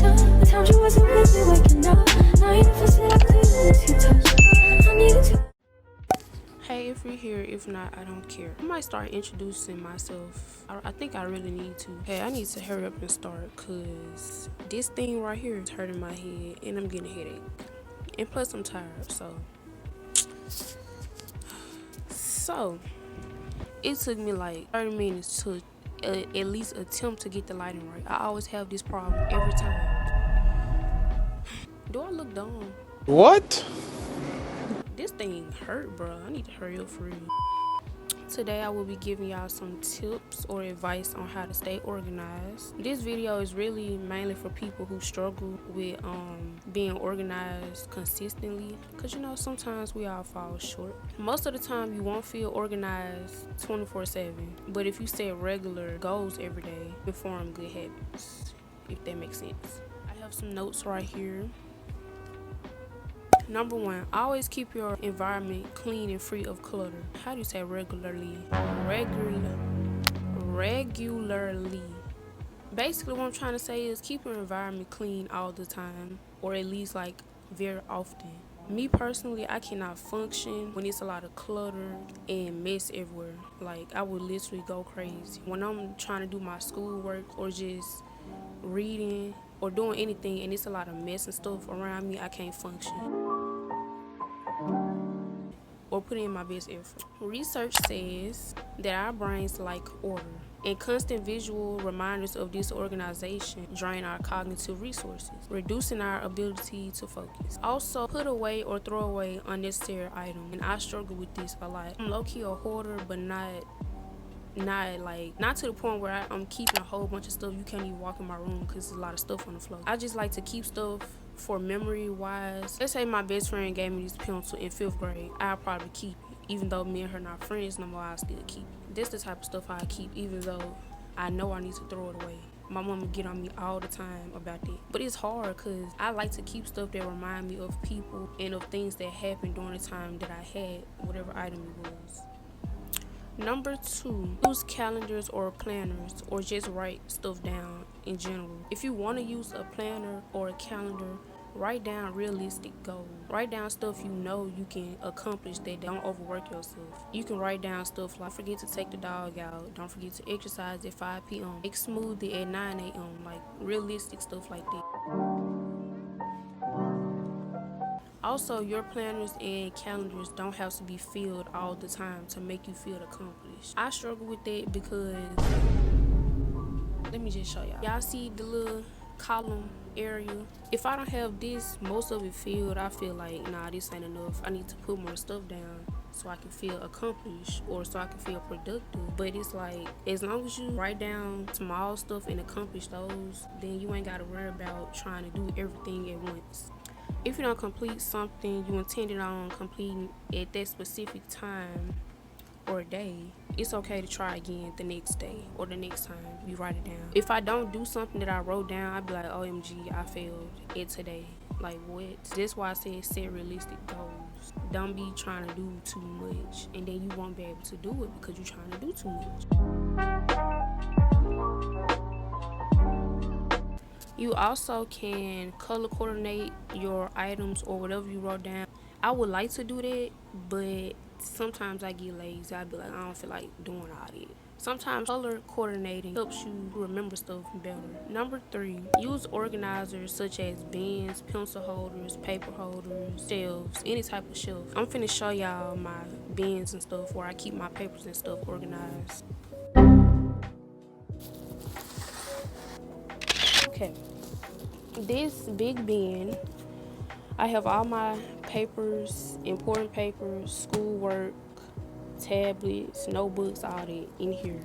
I told you wasn't with me waking up. Now you never said I couldn't miss your touch. I needed to. Hey, if you're here, if not, I don't care. I might start introducing myself. I think I really need to. Hey, I need to hurry up and start, cause this thing right here is hurting my head and I'm getting a headache. And plus I'm tired, so it took me like 30 minutes to at least attempt to get the lighting right. I always have this problem every time. Do I look dumb? What? This thing hurt, bro. I need to hurry up for real. Today I will be giving y'all some tips or advice on how to stay organized. This video is really mainly for people who struggle with being organized consistently, because you know sometimes we all fall short. Most of the time you won't feel organized 24/7, but if you set regular goals every day, you form good habits, if that makes sense. I have some notes right here. Number 1, always keep your environment clean and free of clutter. How do you say regularly? Regularly. Basically what I'm trying to say is keep your environment clean all the time, or at least like very often. Me personally, I cannot function when it's a lot of clutter and mess everywhere. Like I would literally go crazy. When I'm trying to do my schoolwork or just reading or doing anything and it's a lot of mess and stuff around me, I can't function or put in my best effort. Research says that our brains like order, and constant visual reminders of disorganization drain our cognitive resources, reducing our ability to focus. Also, put away or throw away unnecessary items, and I struggle with this a lot. I'm low-key a hoarder, but not to the point where I'm keeping a whole bunch of stuff. You can't even walk in my room because there's a lot of stuff on the floor. I just like to keep stuff for memory wise. Let's say my best friend gave me this pencil in 5th grade, I'll probably keep it. Even though me and her not friends no more, I'll still keep it. This the type of stuff I keep even though I know I need to throw it away. My mama get on me all the time about that, but it's hard because I like to keep stuff that remind me of people and of things that happened during the time that I had whatever item it was. Number 2, use calendars or planners, or just write stuff down in general. If you want to use a planner or a calendar, write down realistic goals. Write down stuff you know you can accomplish that don't overwork yourself. You can write down stuff like, don't forget to take the dog out, don't forget to exercise at 5 p.m., make smoothie at 9 a.m., like realistic stuff like that. Also, your planners and calendars don't have to be filled all the time to make you feel accomplished. I struggle with that because, let me just show y'all. Y'all see the little column area? If I don't have this, most of it filled, I feel like, nah, this ain't enough. I need to put more stuff down so I can feel accomplished or so I can feel productive. But it's like, as long as you write down small stuff and accomplish those, then you ain't got to worry about trying to do everything at once. If you don't complete something you intended on completing at that specific time or day, it's okay to try again the next day or the next time you write it down. If I don't do something that I wrote down, I'd be like, OMG, I failed it today. Like what? That's why I said set realistic goals. Don't be trying to do too much and then you won't be able to do it because you're trying to do too much. You also can color coordinate your items or whatever you wrote down. I would like to do that, but sometimes I get lazy. I'd be like, I don't feel like doing all that. Sometimes color coordinating helps you remember stuff better. Number 3, use organizers such as bins, pencil holders, paper holders, shelves, any type of shelf. I'm finna show y'all my bins and stuff where I keep my papers and stuff organized. Okay. This big bin, I have all my papers, important papers, schoolwork, tablets, notebooks, all that in here.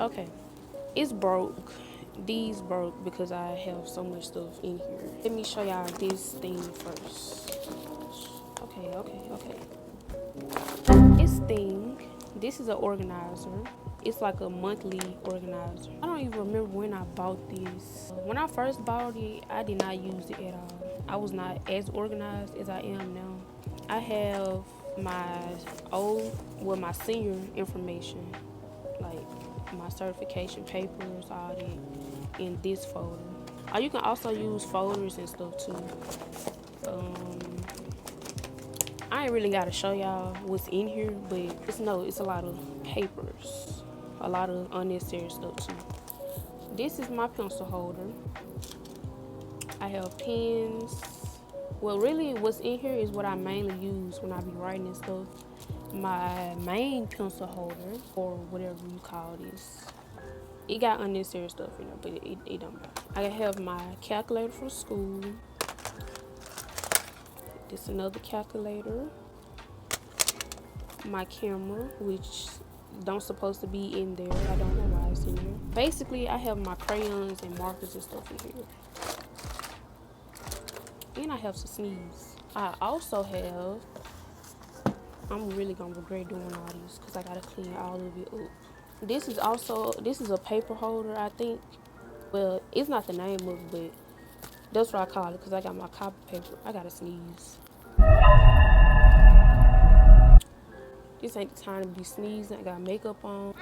Okay, it's broke. These broke because I have so much stuff in here. Let me show y'all this thing first. Okay. This is an organizer. It's like a monthly organizer. I don't even remember when I bought this. When I first bought it, I did not use it at all. I was not as organized as I am now. I have my senior information, like my certification papers, all that in this folder. Or you can also use folders and stuff too. I ain't really gotta show y'all what's in here, but it's a lot of papers, a lot of unnecessary stuff too. This is my pencil holder. I have pens. Well, really what's in here is what I mainly use when I be writing and stuff. My main pencil holder, or whatever you call this, it got unnecessary stuff in there, but it don't matter. I have my calculator for school. This another calculator. My camera, which don't supposed to be in there. I don't know why it's in there. Basically, I have my crayons and markers and stuff in here. And I have some sneeze. I also have, I'm really gonna regret doing all these because I gotta clean all of it up. This is a paper holder, I think. Well, it's not the name of it, but that's what I call it because I got my copy paper. I gotta sneeze. This ain't the time to be sneezing. I got makeup on.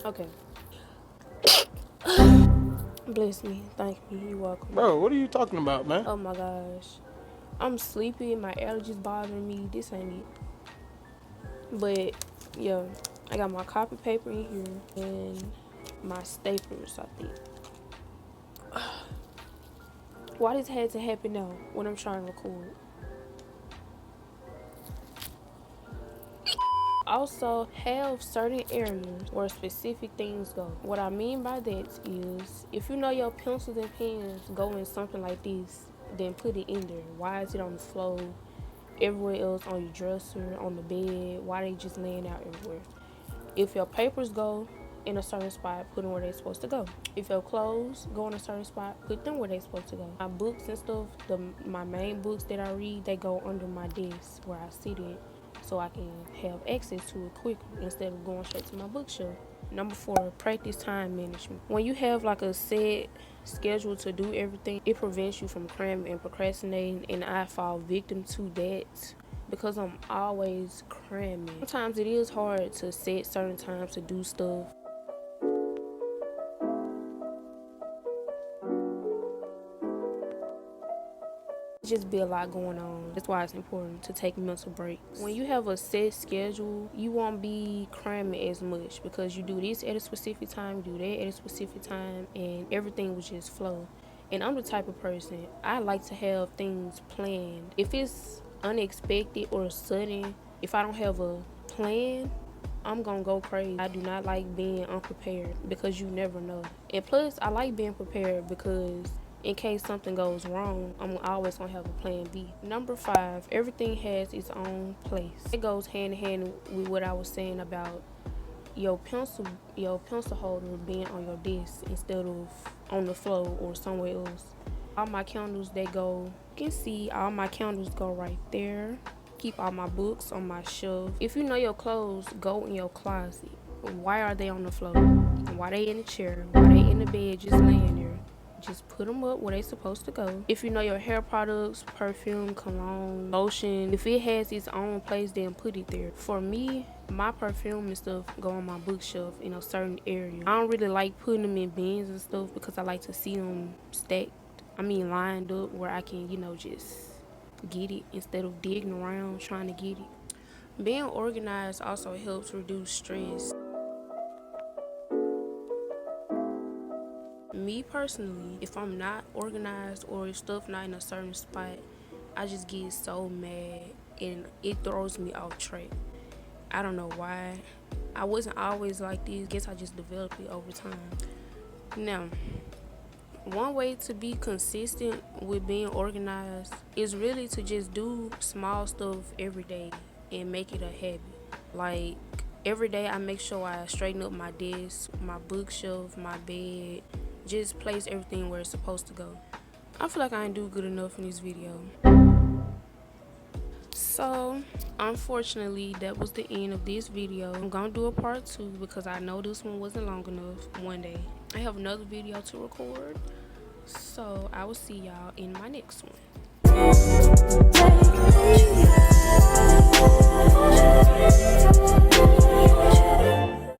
Okay. Bless me. Thank me. You're welcome. Bro, what are you talking about, man? Oh my gosh. I'm sleepy. My allergies bothering me. This ain't it. But, yeah. I got my copy paper in here. And my staplers, I think. Why this had to happen now when I'm trying to record? Also have certain areas where specific things go. What I mean by that is, if you know your pencils and pens go in something like this, then put it in there. Why is it on the floor, everywhere else on your dresser, on the bed? Why they just laying out everywhere? If your papers go in a certain spot, put them where they're supposed to go. If your clothes go in a certain spot, put them where they're supposed to go. My books and stuff, my main books that I read, they go under my desk where I sit in, so I can have access to it quicker instead of going straight to my bookshelf. Number 4, practice time management. When you have like a set schedule to do everything, it prevents you from cramming and procrastinating, and I fall victim to that because I'm always cramming. Sometimes it is hard to set certain times to do stuff. Just be a lot going on. That's why it's important to take mental breaks. When you have a set schedule, you won't be cramming as much because you do this at a specific time, do that at a specific time, and everything will just flow. And I'm the type of person, I like to have things planned. If it's unexpected or sudden, if I don't have a plan, I'm gonna go crazy. I do not like being unprepared because you never know. And plus, I like being prepared because in case something goes wrong, I'm always gonna have a plan B. Number 5, everything has its own place. It goes hand in hand with what I was saying about your pencil holder being on your desk instead of on the floor or somewhere else. All my candles, they go, you can see all my candles go right there. Keep all my books on my shelf. If you know your clothes go in your closet, why are they on the floor? Why they in the chair? Why they in the bed just laying there? Just put them up where they supposed to go. If you know your hair products, perfume, cologne, lotion, if it has its own place, then put it there. For me, my perfume and stuff go on my bookshelf in a certain area. I don't really like putting them in bins and stuff because I like to see them stacked. Lined up where I can, just get it instead of digging around trying to get it. Being organized also helps reduce stress. Me personally, if I'm not organized or if stuff not in a certain spot, I just get so mad and it throws me off track. I don't know why. I wasn't always like this. Guess I just developed it over time. Now, one way to be consistent with being organized is really to just do small stuff every day and make it a habit. Like, every day I make sure I straighten up my desk, my bookshelf, my bed, just place everything where it's supposed to go. I feel like I ain't do good enough in this video. So, unfortunately, that was the end of this video. I'm gonna do a part 2 because I know this one wasn't long enough one day. I have another video to record. So, I will see y'all in my next one. take